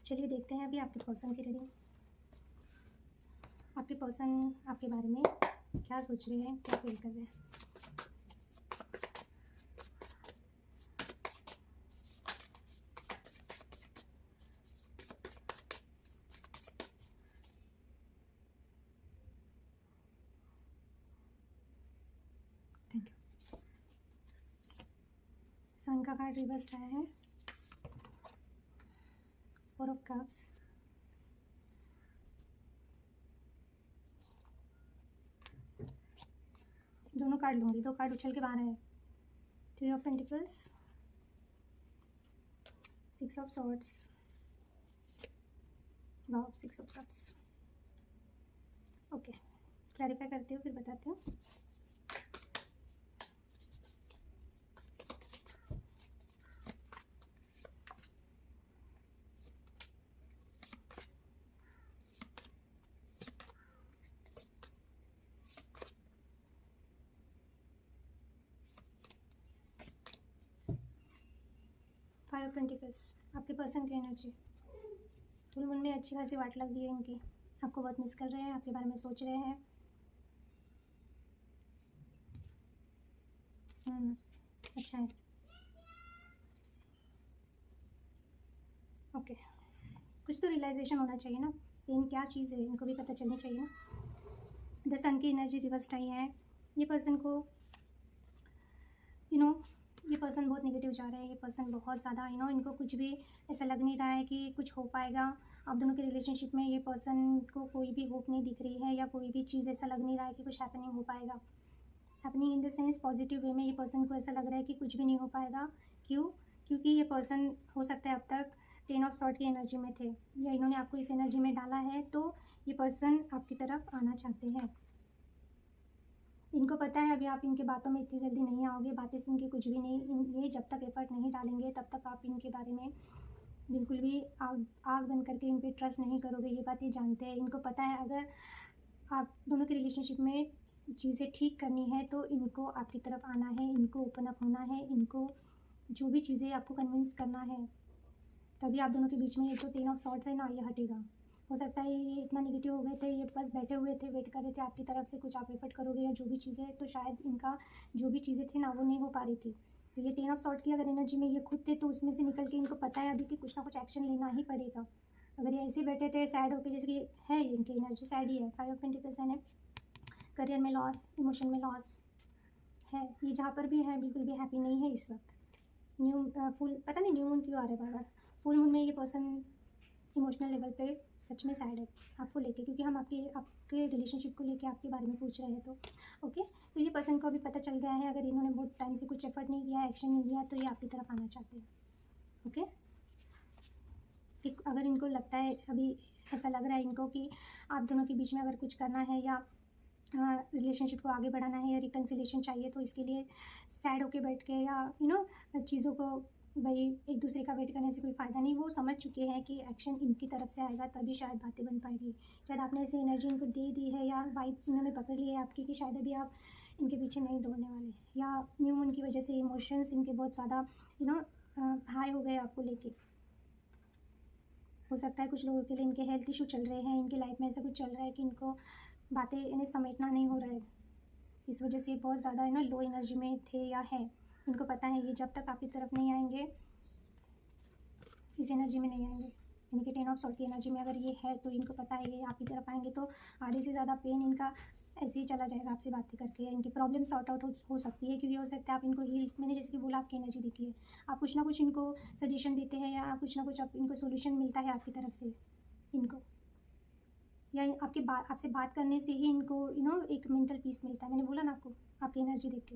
चलिए देखते हैं अभी आपके पर्सन की रीडिंग। आपके पर्सन आपके बारे में क्या सोच रहे हैं, क्या फील कर रहे हैं। Thank you. सन का कार्ड रिवर्स्ड आया है, 4 ऑफ कप्स, दोनों कार्ड लूँगी, 2 कार्ड उछल के बाहर है। 3 of pentacles, 6 of swords, wow, 6 of cups. Okay, clarify करती हूँ फिर बताती हूँ। फाइव ऑफ पेंटिकल्स, आपके पर्सन की एनर्जी। फुल मून में अच्छी खासी वाट लग रही है इनकी, आपको बहुत मिस कर रहे हैं, आपके बारे में सोच रहे हैं। अच्छा है। ओके, कुछ तो रियलाइजेशन होना चाहिए ना, पेन क्या चीज़ है इनको भी पता चलनी चाहिए ना। द सन की एनर्जी रिवर्स आई है। ये पर्सन को ये पर्सन बहुत नेगेटिव जा रहा है। ये पर्सन बहुत ज़्यादा इनको कुछ भी ऐसा लग नहीं रहा है कि कुछ हो पाएगा आप दोनों के रिलेशनशिप में। ये पर्सन को कोई भी होप नहीं दिख रही है, या कोई भी चीज़ ऐसा लग नहीं रहा है कि कुछ हैपनिंग हो पाएगा। Happening in the sense positive way में। ये पर्सन को ऐसा लग रहा है कि कुछ भी नहीं हो पाएगा। क्यों? क्योंकि ये पर्सन हो सकता है अब तक 10 ऑफ सॉर्ड की एनर्जी में थे, या इन्होंने आपको इस एनर्जी में डाला है, तो ये पर्सन आपकी तरफ आना चाहते हैं। इनको पता है अभी आप इनके बातों में इतनी जल्दी नहीं आओगे, बातें सुन के कुछ भी नहीं। ये जब तक एफर्ट नहीं डालेंगे तब तक आप इनके बारे में बिल्कुल भी आग बंद करके इन पर ट्रस्ट नहीं करोगे। ये बात ये जानते हैं, इनको पता है अगर आप दोनों के रिलेशनशिप में चीज़ें ठीक करनी है तो इनको आपकी तरफ आना है, इनको ओपन अप होना है, इनको जो भी चीज़ें आपको कन्विंस करना है, तभी आप दोनों के बीच में ये जो 10 ऑफ सॉर्ड्स है ना, ये हटेगा। हो सकता है ये इतना नेगेटिव हो गए थे, ये बस बैठे हुए थे, वेट कर रहे थे आपकी तरफ से कुछ आप एफर्ट करोगे या जो भी चीज़ें, तो शायद इनका जो भी चीज़ें थी ना वो नहीं हो पा रही थी। तो ये 10 ऑफ सॉर्ट की अगर एनर्जी में ये खुद थे तो उसमें से निकल के इनको पता है अभी कि कुछ ना कुछ एक्शन लेना ही पड़ेगा। अगर ये ऐसे बैठे थे सैड होकर, जैसे कि है इनकी एनर्जी सैड ही है, 5 ऑफ पेंटिकल्स है, करियर में लॉस, इमोशन में लॉस है, ये जहाँ पर भी है बिल्कुल भी हैप्पी नहीं है इस वक्त। फुल पता नहीं न्यू मून क्यों आ रहा है बार बार। फुल मून में ये पर्सन इमोशनल लेवल पे सच में सैड है आपको लेके, क्योंकि हम आपके रिलेशनशिप को लेके आपके बारे में पूछ रहे हैं। तो ओके, तो ये पर्सन को अभी पता चल गया है, अगर इन्होंने बहुत टाइम से कुछ एफर्ट नहीं किया, एक्शन नहीं लिया, तो ये आपकी तरफ आना चाहते हैं। ओके, कि अगर इनको लगता है, अभी ऐसा लग रहा है इनको कि आप दोनों के बीच में अगर कुछ करना है या रिलेशनशिप को आगे बढ़ाना है या रिकन्सिलेशन चाहिए, तो इसके लिए सैड होके बैठ के या चीज़ों को भाई एक दूसरे का वेट करने से कोई फ़ायदा नहीं। वो समझ चुके हैं कि एक्शन इनकी तरफ से आएगा तभी शायद बातें बन पाएगी। शायद आपने ऐसी एनर्जी इनको दे दी है या वाइब इन्होंने पकड़ ली है आपकी कि शायद अभी आप इनके पीछे नहीं दौड़ने वाले, या न्यू मून की वजह से इमोशंस इनके बहुत ज़्यादा हाई हो गए आपको लेके। हो सकता है कुछ लोगों के लिए इनके हेल्थ इशू चल रहे हैं, इनकी लाइफ में ऐसा कुछ चल रहा है कि इनको बातें इन्हें समेटना नहीं हो रहा है, इस वजह से बहुत ज़्यादा लो एनर्जी में थे या है। इनको पता है ये जब तक आपकी तरफ नहीं आएंगे, इस एनर्जी में नहीं आएंगे, इनके 10 ऑफ सॉर्ट की एनर्जी में अगर ये है, तो इनको पता है ये आपकी तरफ आएंगे तो आधे से ज़्यादा पेन इनका ऐसे ही चला जाएगा आपसे बातें करके। इनकी प्रॉब्लम सॉर्ट आउट हो सकती है, क्योंकि हो सकता है आप इनको हील, मैंने जैसे कि बोला आपकी एनर्जी देखिए, आप कुछ ना कुछ इनको सजेशन देते हैं या कुछ ना कुछ आप इनको सोल्यूशन मिलता है आपकी तरफ से इनको, या आपसे बात करने से ही इनको एक मेंटल पीस मिलता है। मैंने बोला ना आपको आपकी एनर्जी देख के,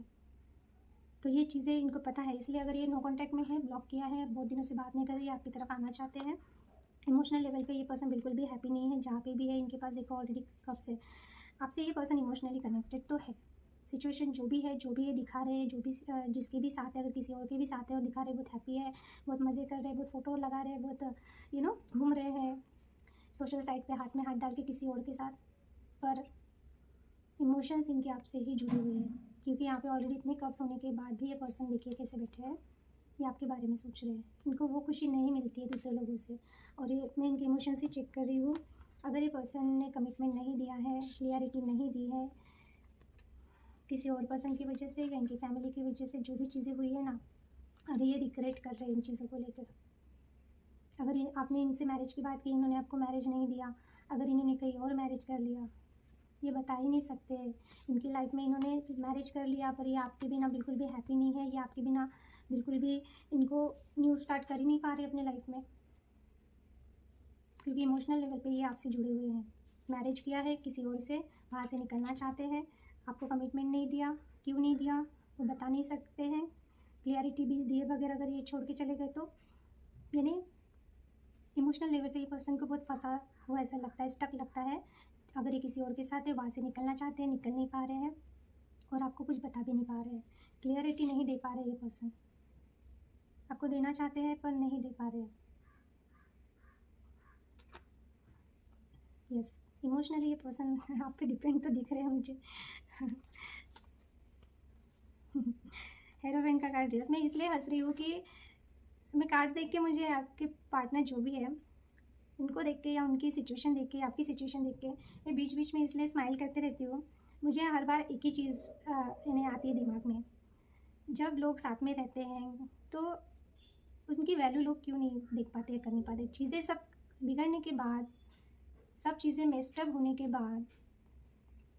तो ये चीज़ें इनको पता है। इसलिए अगर ये नो कांटेक्ट में है, ब्लॉक किया है, बहुत दिनों से बात नहीं कर रही है, आपकी तरफ आना चाहते हैं। इमोशनल लेवल पे ये पर्सन बिल्कुल भी हैप्पी नहीं है, जहाँ पे भी है इनके पास देखो ऑलरेडी कब से आपसे ये पर्सन इमोशनली कनेक्टेड तो है। सिचुएशन जो भी है, जो भी ये दिखा रहे हैं, जो भी जिसके भी साथ है, अगर किसी और के भी साथ है और दिखा रहे हैं बहुत हैप्पी है, बहुत मज़े कर रहे हैं, बहुत फ़ोटो लगा रहे हैं, बहुत घूम रहे हैं सोशल साइट पे हाथ में हाथ डाल के किसी और के साथ, पर इमोशंस इनके आपसे ही जुड़े हुए हैं, क्योंकि यहाँ पे ऑलरेडी इतने कप्स होने के बाद भी ये पर्सन देखिए कैसे बैठे हैं, ये आपके बारे में सोच रहे हैं। इनको वो खुशी नहीं मिलती है दूसरे लोगों से, और ये मैं इनके इमोशंस ही चेक कर रही हूँ। अगर ये पर्सन ने कमिटमेंट नहीं दिया है, क्लियरिटी नहीं दी है, किसी और पर्सन की वजह से या इनकी फैमिली की वजह से जो भी चीज़ें हुई है ना, अभी ये रिग्रेट कर रहे हैं इन चीज़ों को लेकर। अगर आपने इनसे मैरिज की बात की, इन्होंने आपको मैरिज नहीं दिया, अगर इन्होंने कहीं और मैरिज कर लिया, ये बता ही नहीं सकते। इनकी लाइफ में इन्होंने मैरिज कर लिया, पर ये आपके बिना बिल्कुल भी हैप्पी नहीं है, ये आपके बिना बिल्कुल भी इनको न्यू स्टार्ट कर ही नहीं पा रहे अपने लाइफ में, क्योंकि इमोशनल लेवल पे ये आपसे जुड़े हुए हैं। मैरिज किया है किसी और से, वहाँ से निकलना चाहते हैं, आपको कमिटमेंट नहीं दिया, क्यों नहीं दिया वो बता नहीं सकते हैं, क्लियरिटी भी दिए बगैर अगर ये छोड़ के चले गए तो, यानी इमोशनल लेवल पे ये पर्सन को बहुत फंसा हुआ ऐसा लगता है, स्टक लगता है। अगर ये किसी और के साथ है, वहाँ से निकलना चाहते हैं, निकल नहीं पा रहे हैं, और आपको कुछ बता भी नहीं पा रहे हैं, क्लियरिटी नहीं दे पा रहे ये पर्सन, आपको देना चाहते हैं पर नहीं दे पा रहे हैं। यस, इमोशनली ये पर्सन आप पे डिपेंड तो दिख रहे हैं मुझे। हेरोइन का कार्ड रिवर्स, मैं इसलिए हंस रही हूँ कि मैं कार्ड्स देख के मुझे आपके पार्टनर जो भी है उनको देख के या उनकी सिचुएशन देख के, आपकी सिचुएशन देख के मैं बीच बीच में इसलिए स्माइल करते रहती हूँ। मुझे हर बार एक ही चीज़ इन्हें आती है दिमाग में, जब लोग साथ में रहते हैं तो उनकी वैल्यू लोग क्यों नहीं देख पाते, कर नहीं पाते। चीज़ें सब बिगड़ने के बाद, सब चीज़ें मेस्टअप होने के बाद,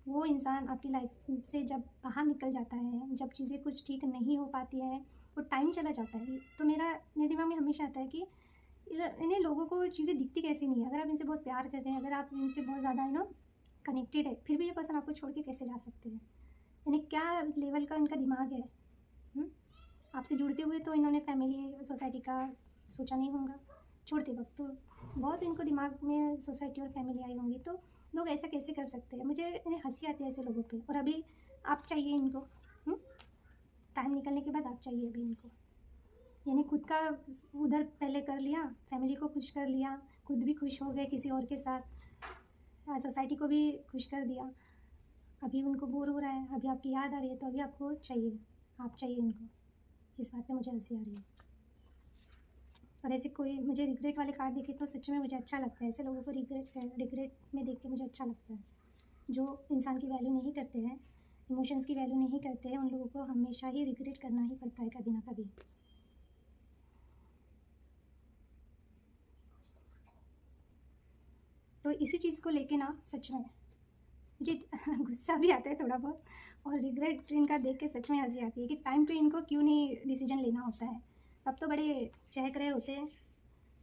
वो इंसान आपकी लाइफ से जब बाहर निकल जाता है, जब चीज़ें कुछ ठीक नहीं हो पाती हैं, वो टाइम चला जाता है, तो मेरे दिमाग में हमेशा आता है कि इन्हें लोगों को चीज़ें दिखती कैसे नहीं है। अगर आप इनसे बहुत प्यार कर रहे हैं, अगर आप इनसे बहुत ज़्यादा कनेक्टेड है, फिर भी ये पर्सन आपको छोड़ के कैसे जा सकते हैं, यानी क्या लेवल का इनका दिमाग है। आपसे जुड़ते हुए तो इन्होंने फैमिली सोसाइटी का सोचा नहीं होगा, छोड़ते वक्त तो बहुत इनको दिमाग में सोसाइटी और फैमिली आई होंगी, तो लोग ऐसा कैसे कर सकते हैं। मुझे इन्हें हंसी आती है ऐसे लोगों पे, और अभी आप चाहिए इनको, टाइम निकलने के बाद आप चाहिए अभी इनको, यानी खुद का उधर पहले कर लिया, फैमिली को खुश कर लिया, खुद भी खुश हो गए किसी और के साथ, सोसाइटी को भी खुश कर दिया, अभी उनको बोर हो रहा है, अभी आपकी याद आ रही है, तो अभी आपको चाहिए, आप चाहिए इनको। इस बात पे मुझे हंसी आ रही है। और ऐसे कोई मुझे रिग्रेट वाले कार्ड दिखे तो सच में मुझे अच्छा लगता है। ऐसे लोगों को रिग्रेट में देख के मुझे अच्छा लगता है। जो इंसान की वैल्यू नहीं करते हैं, इमोशंस की वैल्यू नहीं करते हैं, उन लोगों को हमेशा ही रिग्रेट करना ही पड़ता है कभी ना कभी। तो इसी चीज़ को लेके ना सच में मुझे गुस्सा भी आता है थोड़ा बहुत, और रिग्रेट इनका देख के सच में हंसी आती है कि टाइम पे इनको क्यों नहीं डिसीजन लेना होता है। तब तो बड़े चहक रहे होते हैं,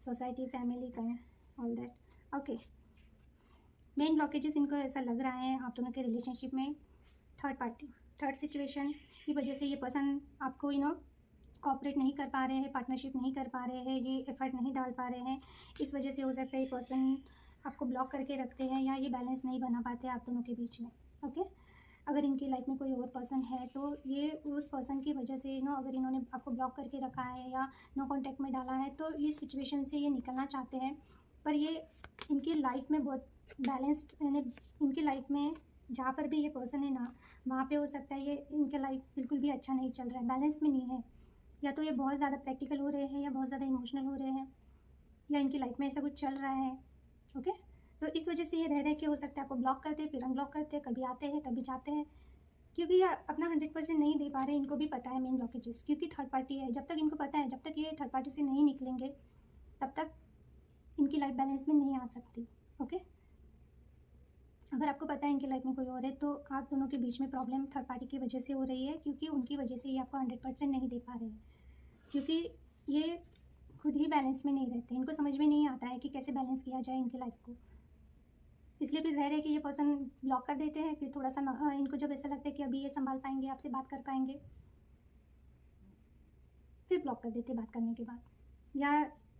सोसाइटी, फैमिली का, all that. Okay, main blockages इनको ऐसा लग रहा है आप दोनों के रिलेशनशिप में थर्ड पार्टी, थर्ड सिचुएशन की वजह से ये पर्सन आपको कोऑपरेट नहीं कर पा रहे हैं, पार्टनरशिप नहीं कर पा रहे हैं, ये एफर्ट नहीं डाल पा रहे हैं। इस वजह से हो सकता है ये पर्सन आपको ब्लॉक करके रखते हैं, या ये बैलेंस नहीं बना पाते आप दोनों के बीच में। ओके, अगर इनकी लाइफ में कोई और पर्सन है तो ये उस पर्सन की वजह से अगर इन्होंने आपको ब्लॉक करके रखा है या नो कांटेक्ट में डाला है, तो ये सिचुएशन से ये निकलना चाहते हैं। पर ये इनकी लाइफ में बहुत बैलेंस्ड, यानी इनकी लाइफ में जहाँ पर भी ये पर्सन है ना, वहाँ पे हो सकता है ये इनके लाइफ बिल्कुल भी अच्छा नहीं चल रहा है, बैलेंस में नहीं है। या तो ये बहुत ज़्यादा प्रैक्टिकल हो रहे हैं, या बहुत ज़्यादा इमोशनल हो रहे हैं, या इनकी लाइफ में ऐसा कुछ चल रहा है। ओके, तो इस वजह से ये रह के हो सकता है आपको ब्लॉक करते हैं, फिर अनब्लॉक करते हैं, कभी आते हैं कभी जाते हैं, क्योंकि ये अपना 100% नहीं दे पा रहे। इनको भी पता है मेन ब्लॉकेजेस, क्योंकि थर्ड पार्टी है। जब तक इनको पता है, जब तक ये थर्ड पार्टी से नहीं निकलेंगे, तब तक इनकी लाइफ बैलेंस में नहीं आ सकती। ओके, अगर आपको पता है इनकी लाइफ में कोई और है, तो आप दोनों के बीच में प्रॉब्लम थर्ड पार्टी की वजह से हो रही है, क्योंकि उनकी वजह से ये आपको 100% नहीं दे पा रहे हैं, क्योंकि ये खुद ही बैलेंस में नहीं रहते। इनको समझ में नहीं आता है कि कैसे बैलेंस किया जाए इनकी लाइफ को, इसलिए फिर रह कि ये पर्सन ब्लॉक कर देते हैं। फिर थोड़ा सा इनको जब ऐसा लगता है कि अभी ये संभाल पाएंगे, आपसे बात कर पाएंगे, फिर ब्लॉक कर देते बात करने के बाद। या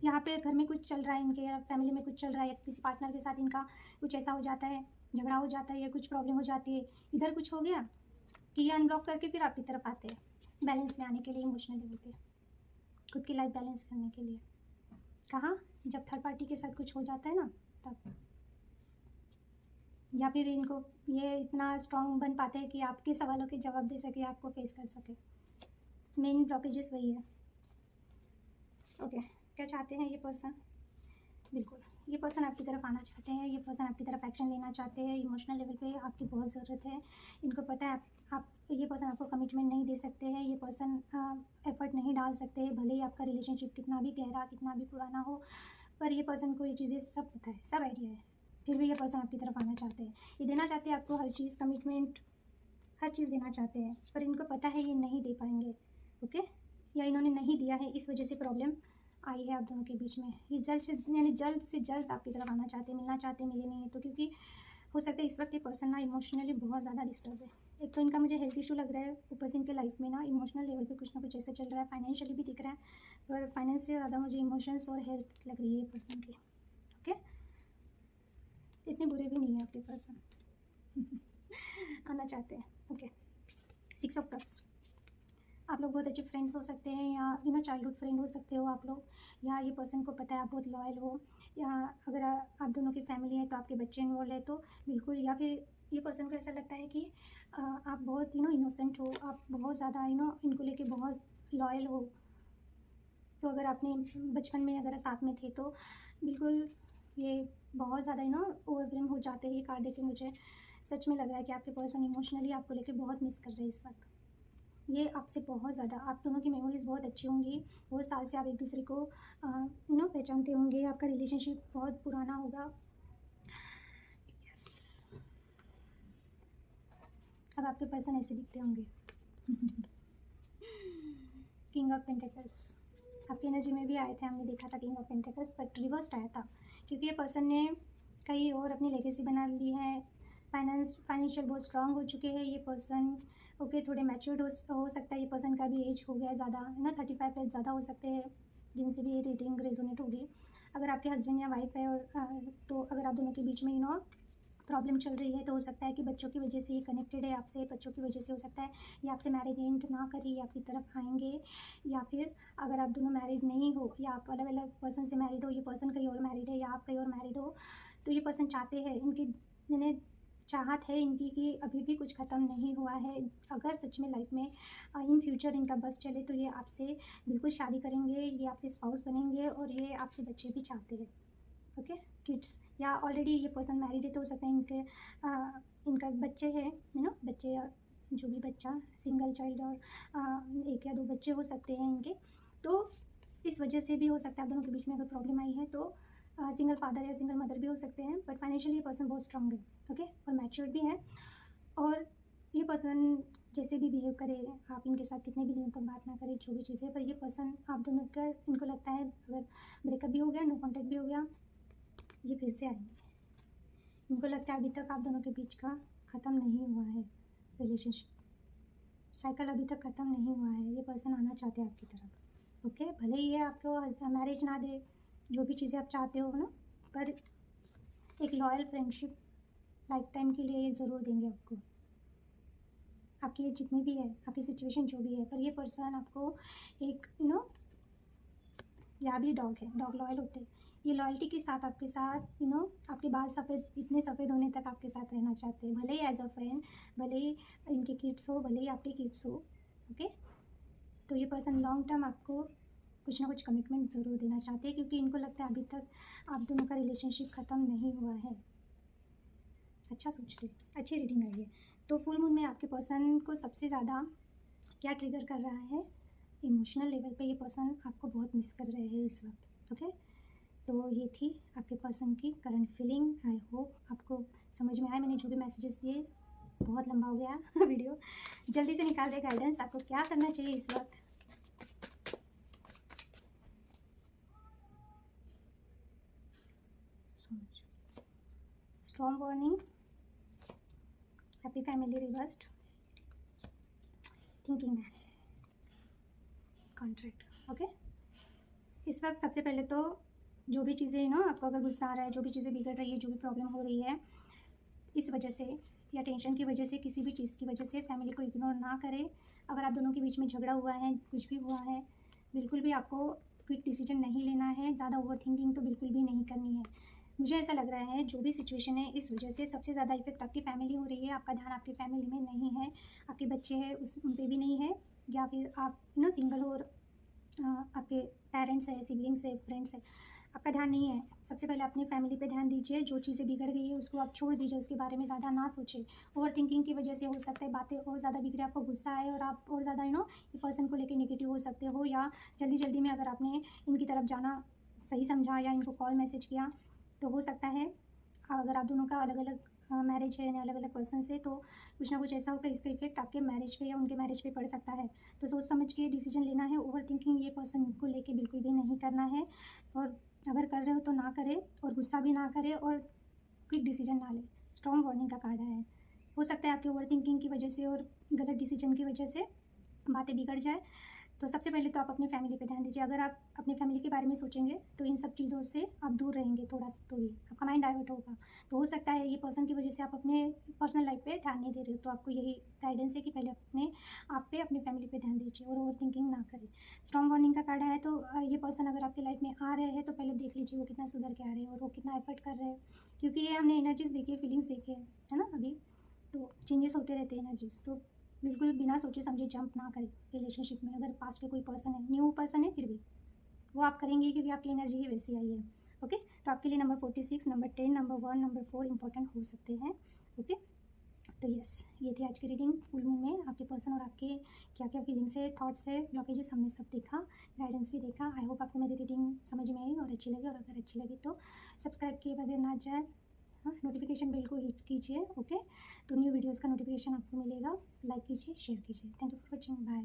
यहाँ पे घर में कुछ चल रहा है इनके, या फैमिली में कुछ चल रहा है, या किसी पार्टनर के साथ इनका कुछ ऐसा हो जाता है, झगड़ा हो जाता है, या कुछ प्रॉब्लम हो जाती है, इधर कुछ हो गया कि ये अनब्लॉक करके फिर आपकी तरफ आते हैं बैलेंस में आने के लिए, इमोशनल लेवल पे खुद की लाइफ बैलेंस करने के लिए। कहाँ? जब थर्ड पार्टी के साथ कुछ हो जाता है ना, तब। या फिर इनको ये इतना स्ट्रॉन्ग बन पाते हैं कि आपके सवालों के जवाब दे सके, आपको फेस कर सके। मेन ब्लॉकेजेस वही है। ओके, क्या चाहते हैं ये पर्सन? बिल्कुल, ये पर्सन आपकी तरफ आना चाहते हैं, ये पर्सन आपकी तरफ एक्शन लेना चाहते हैं। इमोशनल लेवल पे आपकी बहुत ज़रूरत है। इनको पता है आप ये पर्सन आपको कमिटमेंट नहीं दे सकते हैं, ये पर्सन एफर्ट नहीं डाल सकते, भले ही आपका रिलेशनशिप कितना भी गहरा, कितना भी पुराना हो, पर ये पर्सन को ये चीज़ें सब पता है, सब आइडिया है। फिर भी ये पर्सन आपकी तरफ आना चाहते हैं। ये देना चाहते हैं आपको हर चीज़, कमिटमेंट, हर चीज़ देना चाहते हैं, पर इनको पता है ये नहीं दे पाएंगे। ओके, या इन्होंने नहीं दिया है, इस वजह से प्रॉब्लम आई है आप दोनों के बीच में। ये जल्द से जल्द आपकी तरफ आना चाहते हैं, मिलना चाहते हैं, मिले नहीं है तो, क्योंकि हो सकता है इस वक्त ये पर्सन ना इमोशनली बहुत ज़्यादा डिस्टर्ब है। एक तो इनका मुझे हेल्थ इशू लग रहा है, ऊपर से इनके लाइफ में ना इमोशनल लेवल पे कुछ ना कुछ ऐसा चल रहा है, फाइनेंशियली भी दिख रहा है, पर फाइनेंस से ज़्यादा मुझे इमोशंस और हेल्थ लग रही है पर्सन की। ओके, इतने बुरे भी नहीं है आपके पर्सन आना चाहते हैं। ओके, 6 ऑफ कप्स, आप लोग बहुत अच्छे फ्रेंड्स हो सकते हैं, या चाइल्डहुड फ्रेंड हो सकते हो आप लोग, या ये पर्सन को पता है आप बहुत लॉयल हो, या अगर आप दोनों की फैमिली है तो आपके बच्चे इन्वॉल्व है तो बिल्कुल, या फिर ये पर्सन को ऐसा लगता है कि आप बहुत इनोसेंट हो, आप बहुत ज़्यादा इनको लेके बहुत लॉयल हो। तो अगर आपने बचपन में अगर साथ में थे तो बिल्कुल ये बहुत ज़्यादा ओवरवेलम हो जाते हैं। ये कार्ड देख के मुझे सच में लग रहा है कि आपके पर्सन इमोशनली आपको लेके बहुत मिस कर रहे हैं इस वक्त। ये आपसे बहुत ज़्यादा, आप दोनों की मेमोरीज़ बहुत अच्छी होंगी, बहुत साल से आप एक दूसरे को पहचानते होंगे, आपका रिलेशनशिप बहुत पुराना होगा। यस, अब आपके पर्सन ऐसे दिखते होंगे किंग ऑफ पेंटिकल्स आपकी एनर्जी में भी आए थे, हमने देखा था king of pentacles, but reversed आया था, क्योंकि ये पर्सन ने कहीं और अपनी लेगेसी बना ली है। फाइनेंशियल बहुत स्ट्रांग हो चुके हैं ये पर्सन। ओके, थोड़े मैच्योर्ड हो सकता है ये पर्सन का भी एज हो गया ज़्यादा, 35 प्लस ज़्यादा हो सकते हैं, जिनसे भी ये रीडिंग रेजोनेट होगी। अगर आपके हस्बैंड या वाइफ है और तो अगर आप दोनों के बीच में प्रॉब्लम चल रही है, तो हो सकता है कि बच्चों की वजह से ये कनेक्टेड है आपसे, बच्चों की वजह से हो सकता है ये आपसे मैरिड ना करें, ये आपकी तरफ आएंगे। या फिर अगर आप दोनों मैरिड नहीं हो, या आप अलग अलग पर्सन से मैरिड हो, ये पर्सन कहीं और मैरिड है या आप कहीं और मैरिड हो, तो ये पर्सन चाहते हैं इनकी चाहत है इनकी कि अभी भी कुछ ख़त्म नहीं हुआ है। अगर सच में लाइफ में इन फ्यूचर इनका बस चले तो ये आपसे बिल्कुल शादी करेंगे, ये आपके स्पाउस बनेंगे और ये आपसे बच्चे भी चाहते हैं। ओके, किड्स, या ऑलरेडी ये पर्सन मैरिड है तो हो सकता है इनका बच्चे हैं, बच्चे, जो भी बच्चा, सिंगल चाइल्ड और एक या दो बच्चे हो सकते हैं इनके। तो इस वजह से भी हो सकता है आप दोनों के बीच में अगर प्रॉब्लम आई है तो सिंगल फादर या सिंगल मदर भी हो सकते हैं, बट फाइनेंशियली ये पर्सन बहुत स्ट्रांग है। ओके, और मैच्योर भी है। और ये पर्सन जैसे भी बिहेव करे, आप इनके साथ कितने भी दिनों तक बात ना करें, जो भी चीज़ें, पर ये पर्सन आप दोनों का, इनको लगता है अगर ब्रेकअप भी हो गया, नो कॉन्टैक्ट भी हो गया, ये फिर से आएंगे। इनको लगता है अभी तक आप दोनों के बीच का ख़त्म नहीं हुआ है, रिलेशनशिप साइकिल अभी तक ख़त्म नहीं हुआ है। ये पर्सन आना चाहते हैं आपकी तरफ। ओके, भले ही ये आपको मैरिज ना दे, जो भी चीज़ें आप चाहते हो ना, पर एक लॉयल फ्रेंडशिप लाइफ टाइम के लिए ये ज़रूर देंगे आपको। आपकी एज जितनी भी है, आपकी सिचुएशन जो भी है, पर ये पर्सन आपको एक या भी डॉग है, डॉग लॉयल होते हैं। ये लॉयल्टी के साथ आपके साथ आपके बाल सफ़ेद, इतने सफ़ेद होने तक आपके साथ रहना चाहते हैं, भले ही एज अ फ्रेंड, भले ही इनके किड्स हो, भले ही आपके किड्स हो। ओके, तो ये पर्सन लॉन्ग टर्म आपको कुछ ना कुछ कमिटमेंट ज़रूर देना चाहते हैं, क्योंकि इनको लगता है अभी तक आप दोनों का रिलेशनशिप ख़त्म नहीं हुआ है। अच्छा सोचते, अच्छी रीडिंग आई है। तो फुल मून में आपके पर्सन को सबसे ज़्यादा क्या ट्रिगर कर रहा है, इमोशनल लेवल पे ये पर्सन आपको बहुत मिस कर रहे हैं इस वक्त। ओके, तो ये थी आपके पर्सन की करंट फीलिंग। आई होप आपको समझ में आए। मैंने जो भी मैसेजेस दिए, बहुत लंबा हो गया वीडियो, जल्दी से निकाल दे गाइडेंस, आपको क्या करना चाहिए इस वक्त। Strong warning, happy family reversed, thinking man, contract. Okay, इस वक्त सबसे पहले तो जो भी चीज़ें आपको अगर गुस्सा आ रहा है, जो भी चीज़ें बिगड़ रही है, जो भी प्रॉब्लम हो रही है, इस वजह से या टेंशन की वजह से, किसी भी चीज़ की वजह से फैमिली को इग्नोर ना करें। अगर आप दोनों के बीच में झगड़ा हुआ है, कुछ भी हुआ है, बिल्कुल भी आपको क्विक डिसीजन नहीं लेना है, ज़्यादा ओवर थिंकिंग तो बिल्कुल भी नहीं करनी है। मुझे ऐसा लग रहा है जो भी सिचुएशन है, इस वजह से सबसे ज़्यादा इफेक्ट आपकी फैमिली हो रही है। आपका ध्यान आपकी फैमिली में नहीं है, आपके बच्चे हैं उन पर भी नहीं है, या फिर आप सिंगल हो और आपके पेरेंट्स है, सिबलिंग्स है, फ्रेंड्स है, आपका ध्यान नहीं है। सबसे पहले अपनी फैमिली पे ध्यान दीजिए। जो चीज़ें बिगड़ गई है उसको आप छोड़ दीजिए, उसके बारे में ज़्यादा ना सोचें। ओवर थिंकिंग की वजह से हो सकता है बातें और ज़्यादा बिगड़े, आपको गुस्सा आए और आप और ज़्यादा ये पर्सन को लेकर नेगेटिव हो सकते हो, या जल्दी जल्दी में अगर आपने इनकी तरफ जाना सही समझा या इनको कॉल मैसेज किया तो हो सकता है, अगर आप दोनों का अलग अलग मैरिज है या अलग अलग पर्सन से, तो कुछ ना कुछ ऐसा होगा इसका इफेक्ट आपके मैरिज पे या उनके मैरिज पे पड़ सकता है। तो सोच समझ के डिसीजन लेना है। ओवर थिंकिंग ये पर्सन को लेके बिल्कुल भी नहीं करना है, और अगर कर रहे हो तो ना करें, और गुस्सा भी ना करें, और क्विक डिसीजन ना लें। स्ट्रॉन्ग वार्निंग का कार्ड है। हो सकता है आपके ओवर थिंकिंग की वजह से और गलत डिसीजन की वजह से बातें बिगड़ जाए। तो सबसे पहले तो आप अपनी फैमिली पे ध्यान दीजिए। अगर आप अपनी फैमिली के बारे में सोचेंगे तो इन सब चीज़ों से आप दूर रहेंगे, थोड़ा सा तो भी आपका माइंड डाइवर्ट होगा। तो हो सकता है ये पर्सन की वजह से आप अपने पर्सनल लाइफ पे ध्यान नहीं दे रहे हो, तो आपको यही गाइडेंस है कि पहले अपने आप पे, अपनी फैमिली पे ध्यान दीजिए और ओवर थिंकिंग ना करें। स्ट्रॉन्ग वार्निंग का कार्ड है, तो ये पर्सन अगर आपकी लाइफ में आ रहे हैं तो पहले देख लीजिए वो कितना सुधर के आ रहे हैं और वो कितना एफर्ट कर रहे हैं, क्योंकि ये हमने एनर्जीज देखी है, फीलिंग्स देखी है ना अभी, तो चेंजेस होते रहते हैं एनर्जीज। तो बिल्कुल बिना सोचे समझे जंप ना करें रिलेशनशिप में। अगर पास्ट में कोई पर्सन है, न्यू पर्सन है, फिर भी वो आप करेंगे क्योंकि आपकी एनर्जी ही वैसी आई है। ओके, तो आपके लिए number 46, number 10, number 1, number 4 important हो सकते हैं। ओके, तो यस, ये थी आज की रीडिंग। फुल मून में आपके पर्सन और आपके क्या क्या फीलिंग्स है, थॉट्स है, ब्लॉकेजेस, हमने सब देखा, गाइडेंस भी देखा। आई होप आपको मेरी रीडिंग समझ में आई और अच्छी लगी, और अगर अच्छी लगी तो सब्सक्राइब किए बगैर ना जाए, हाँ, नोटिफिकेशन बेल को हिट कीजिए। ओके, तो न्यू वीडियोज़ का नोटिफिकेशन आपको मिलेगा। लाइक कीजिए, शेयर कीजिए। Thank you for watching, bye.